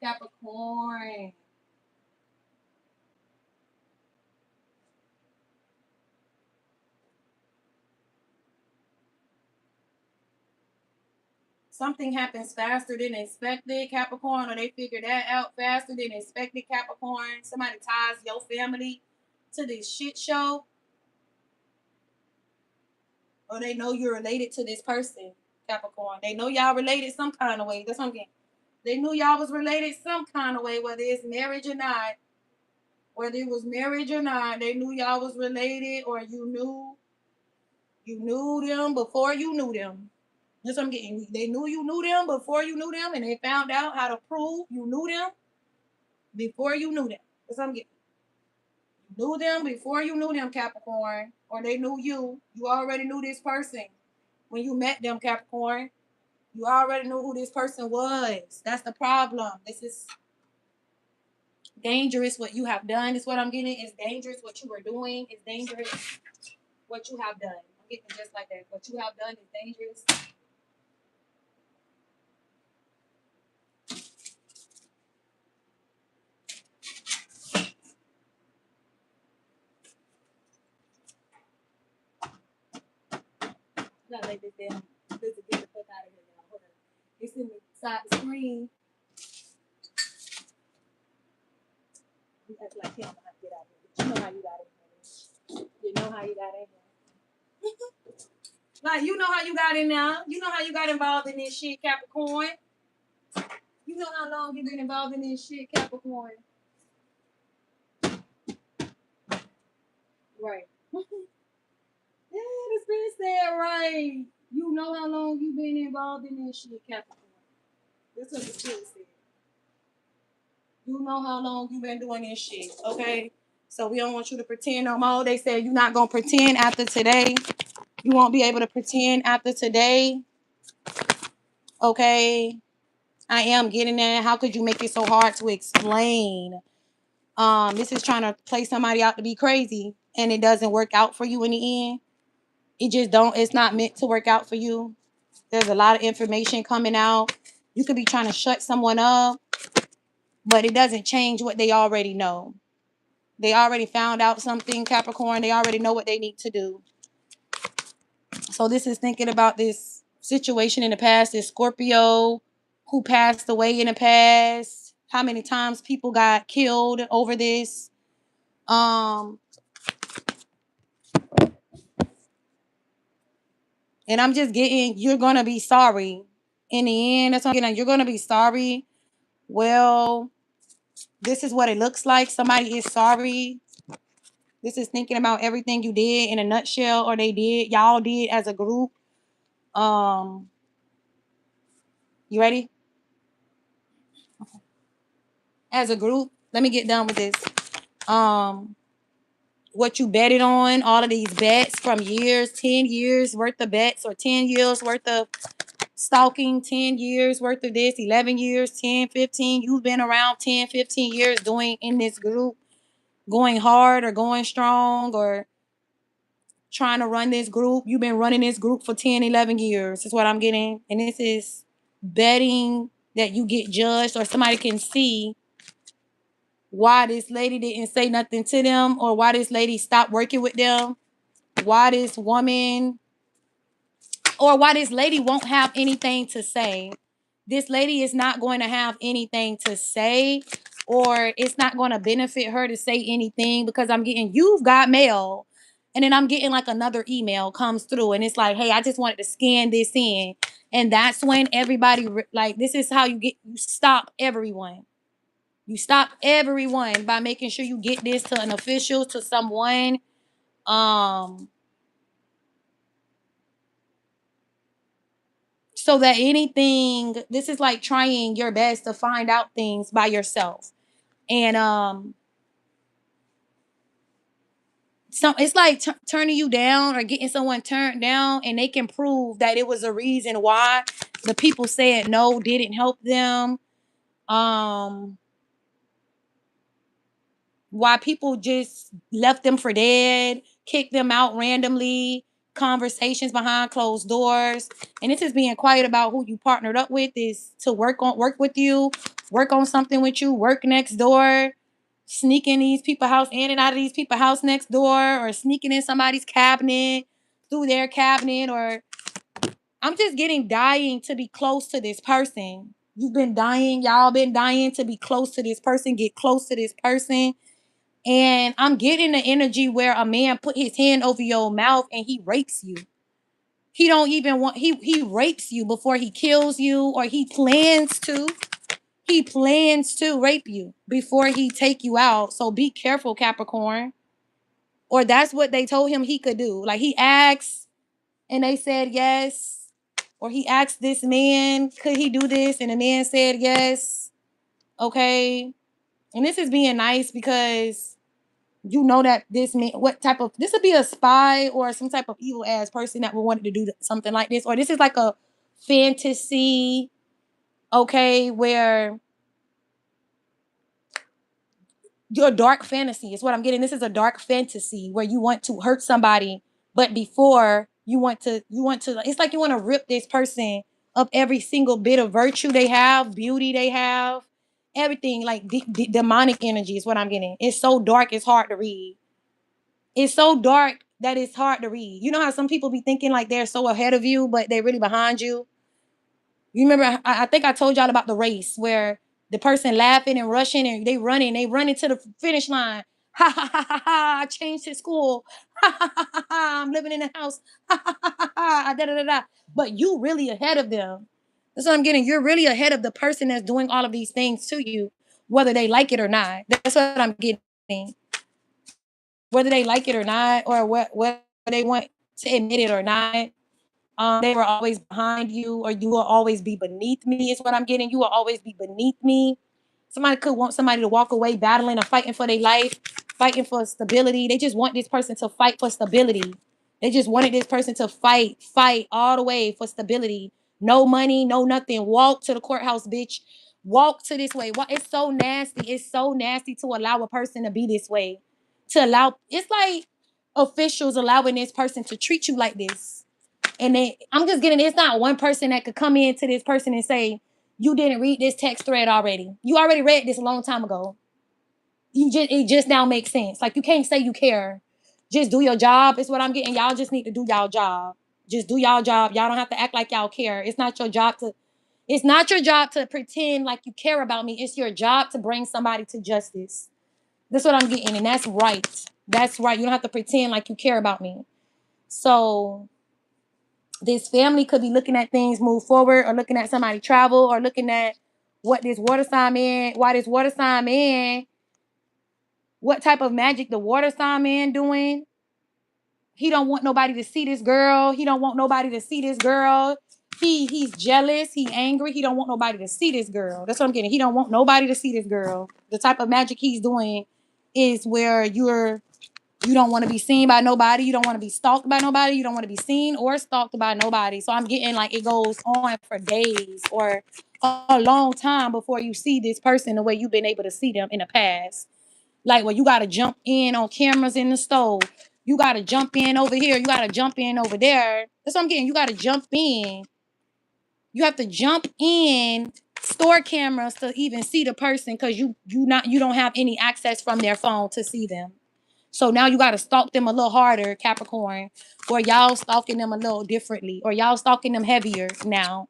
Capricorn. Something happens faster than expected, Capricorn, or they figure that out faster than expected, Capricorn. Somebody ties your family to this shit show, or they know you're related to this person, Capricorn. They know y'all related some kind of way. That's what I'm getting. They knew y'all was related some kind of way, whether it's marriage or not. Whether it was marriage or not, they knew y'all was related, or you knew them before you knew them. That's what I'm getting. They knew you knew them before you knew them, and they found out how to prove you knew them before you knew them. That's what I'm getting. You knew them before you knew them, Capricorn, or they knew you. You already knew this person when you met them, Capricorn. You already knew who this person was. That's the problem. This is dangerous what you have done. Is what I'm getting. It's dangerous what you were doing. It's dangerous what you have done. I'm getting it just like that. What you have done is dangerous. You gotta let this damn this get the fuck out of here, y'all. Hold on. It's in the side of the screen. You act like you don't know how to get out of here. But you know how you got in here. You know how you got in here. Like, you know how you got in there. You know how you got involved in this shit, Capricorn. You know how long you been involved in this shit, Capricorn. Right. Yeah, the spirit said right. You know how long you been involved in this shit, Capricorn. That's what the spirit said. You know how long you been doing this shit, okay? So we don't want you to pretend no more. They said you're not gonna pretend after today. You won't be able to pretend after today. Okay. I am getting that. How could you make it so hard to explain? This is trying to play somebody out to be crazy and it doesn't work out for you in the end. It just don't, it's not meant to work out for you. There's a lot of information coming out. You could be trying to shut someone up, but it doesn't change what they already know. They already found out something, Capricorn. They already know what they need to do. So this is thinking about this situation in the past, this Scorpio who passed away in the past, how many times people got killed over this. Um, and I'm just getting, you're gonna be sorry. In the end, that's what I'm getting. You're gonna be sorry. Well, this is what it looks like. Somebody is sorry. This is thinking about everything you did in a nutshell, or they did, y'all did as a group. Um, you ready? As a group, let me get done with this. Um, what you betted on, all of these bets from years, 10 years worth of bets, or 10 years worth of stalking, 10 years worth of this, 11 years, 10, 15. You've been around 10, 15 years doing in this group, going hard or going strong or trying to run this group. You've been running this group for 10, 11 years is what I'm getting. And this is betting that you get judged or somebody can see why this lady didn't say nothing to them, or why this lady stopped working with them, why this woman, or why this lady won't have anything to say. This lady is not going to have anything to say, or it's not going to benefit her to say anything, because I'm getting, you've got mail. And then I'm getting like another email comes through and it's like, hey, I just wanted to scan this in. And that's when everybody, like, this is how you stop everyone. You stop everyone by making sure you get this to an official, to someone. Um, so that anything, this is like trying your best to find out things by yourself. And so it's like turning you down or getting someone turned down, and they can prove that it was a reason why the people said no didn't help them. Um, why people just left them for dead, kicked them out randomly, conversations behind closed doors. And this is being quiet about who you partnered up with, is to work with you, work on something with you, work next door, sneaking these people house in and out of these people house next door, or sneaking in somebody's cabinet through their cabinet, or I'm just getting dying to be close to this person. You've been dying, y'all been dying to be close to this person, get close to this person. And I'm getting the energy where a man put his hand over your mouth and he rapes you. He don't even want he rapes you before he kills you, or he plans to. He plans to rape you before he take you out. So be careful, Capricorn. Or that's what they told him he could do. Like, he asked and they said yes. Or he asked this man, could he do this? And the man said yes. Okay. And this is being nice because you know that this man, this would be a spy or some type of evil ass person that would want to do something like this. Or this is like a fantasy, okay, where your dark fantasy is what I'm getting. This is a dark fantasy where you want to hurt somebody, but before it's like you want to rip this person of every single bit of virtue they have, beauty they have, everything. Like demonic energy is what I'm getting. It's so dark, it's hard to read. It's so dark that it's hard to read. You know how some people be thinking like they're so ahead of you, but they're really behind you? You remember, I think I told y'all about the race where the person laughing and rushing and they running to the finish line. Ha ha ha ha ha! I changed to school. Ha ha ha ha ha! I'm living in the house. Ha ha ha ha ha! Da da da da. But you really ahead of them. That's what I'm getting. You're really ahead of the person that's doing all of these things to you, whether they like it or not. That's what I'm getting. Whether they like it or not, or what they want to admit it or not. They were always behind you, or you will always be beneath me, is what I'm getting. You will always be beneath me. Somebody could want somebody to walk away battling or fighting for their life, fighting for stability. They just want this person to fight for stability. They just wanted this person to fight all the way for stability. No money, no nothing. Walk to the courthouse, bitch. Walk to this way. It's so nasty. It's so nasty to allow a person to be this way. It's like officials allowing this person to treat you like this. And then I'm just getting, it's not one person that could come in to this person and say, you didn't read this text thread already. You already read this a long time ago. It just now makes sense. Like, you can't say you care. Just do your job. Is what I'm getting. Y'all just need to do y'all job. Just do y'all job. Y'all don't have to act like y'all care. It's not your job to pretend like you care about me. It's your job to bring somebody to justice. That's what I'm getting. And that's right. That's right. You don't have to pretend like you care about me. So this family could be looking at things move forward, or looking at somebody travel, or looking at what this water sign man, what type of magic the water sign man doing. He don't want nobody to see this girl. He don't want nobody to see this girl. He's jealous. He angry. He don't want nobody to see this girl. That's what I'm getting. He don't want nobody to see this girl. The type of magic he's doing is where you don't want to be seen by nobody. You don't want to be stalked by nobody. You don't want to be seen or stalked by nobody. So I'm getting like it goes on for days or a long time before you see this person the way you've been able to see them in the past. Like, well, you got to jump in on cameras in the stove. You got to jump in over here. You got to jump in over there. That's what I'm getting. You got to jump in. You have to jump in, store cameras to even see the person, because you don't have any access from their phone to see them. So now you got to stalk them a little harder, Capricorn, or y'all stalking them a little differently, or y'all stalking them heavier now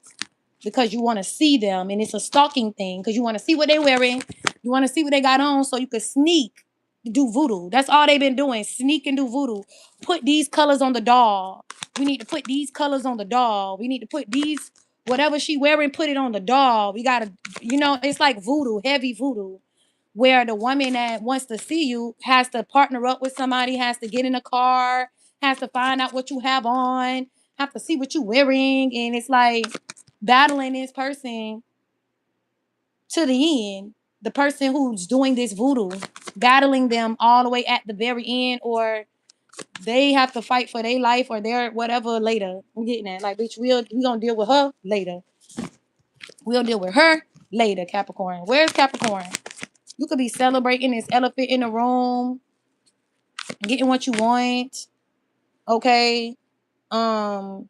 because you want to see them. And it's a stalking thing because you want to see what they're wearing. You want to see what they got on so you could sneak, do voodoo. That's all they've been doing, sneak and do voodoo. Put these colors on the doll. We need to put these colors on the doll. We need to put these, whatever she wearing, put it on the doll. We got to, it's like voodoo, heavy voodoo, where the woman that wants to see you has to partner up with somebody, has to get in a car, has to find out what you have on, have to see what you're wearing. And it's like battling this person to the end. The person who's doing this voodoo, battling them all the way at the very end, or they have to fight for their life or their whatever later. I'm getting that. Like, bitch, we gonna deal with her later. We'll deal with her later, Capricorn. Where's Capricorn? You could be celebrating this elephant in the room, getting what you want, okay? Um,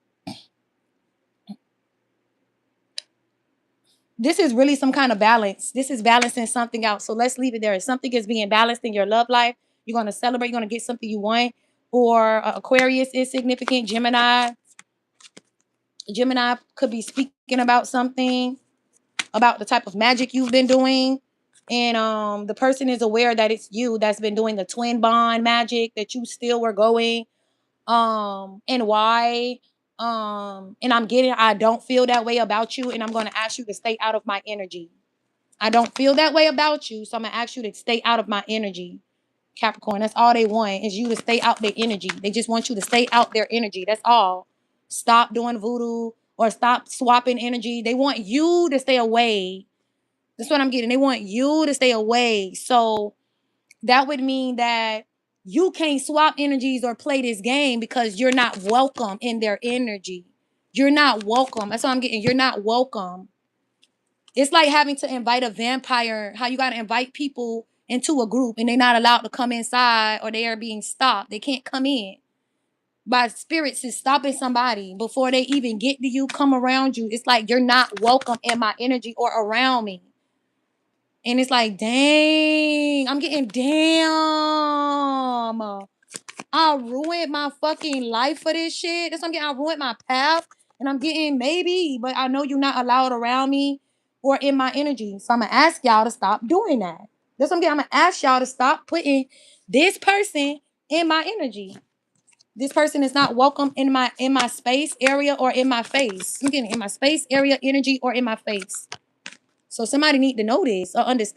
this is really some kind of balance. This is balancing something out. So let's leave it there. If something is being balanced in your love life, you're going to celebrate, you're going to get something you want. Or Aquarius is significant. Gemini could be speaking about something, about the type of magic you've been doing. And the person is aware that it's you that's been doing the twin bond magic, that you still were going. And why. And I don't feel that way about you, and I'm going to ask you to stay out of my energy. I don't feel that way about you, so I'm going to ask you to stay out of my energy. Capricorn, that's all they want, is you to stay out their energy. They just want you to stay out their energy. That's all. Stop doing voodoo or stop swapping energy. They want you to stay away. That's what I'm getting. They want you to stay away. So that would mean that you can't swap energies or play this game because you're not welcome in their energy. You're not welcome. That's what I'm getting. You're not welcome. It's like having to invite a vampire, how you got to invite people into a group and they're not allowed to come inside, or they are being stopped. They can't come in. By spirits is stopping somebody before they even get to you, come around you. It's like you're not welcome in my energy or around me. And it's like, dang, I'm getting damn. I ruined my fucking life for this shit. That's what I'm getting. I ruined my path. And I'm getting maybe, but I know you're not allowed around me or in my energy. So I'm gonna ask y'all to stop doing that. That's what I'm getting. I'm gonna ask y'all to stop putting this person in my energy. This person is not welcome in my space area or in my face. I'm getting in my space area, energy, or in my face. So somebody need to know this or understand.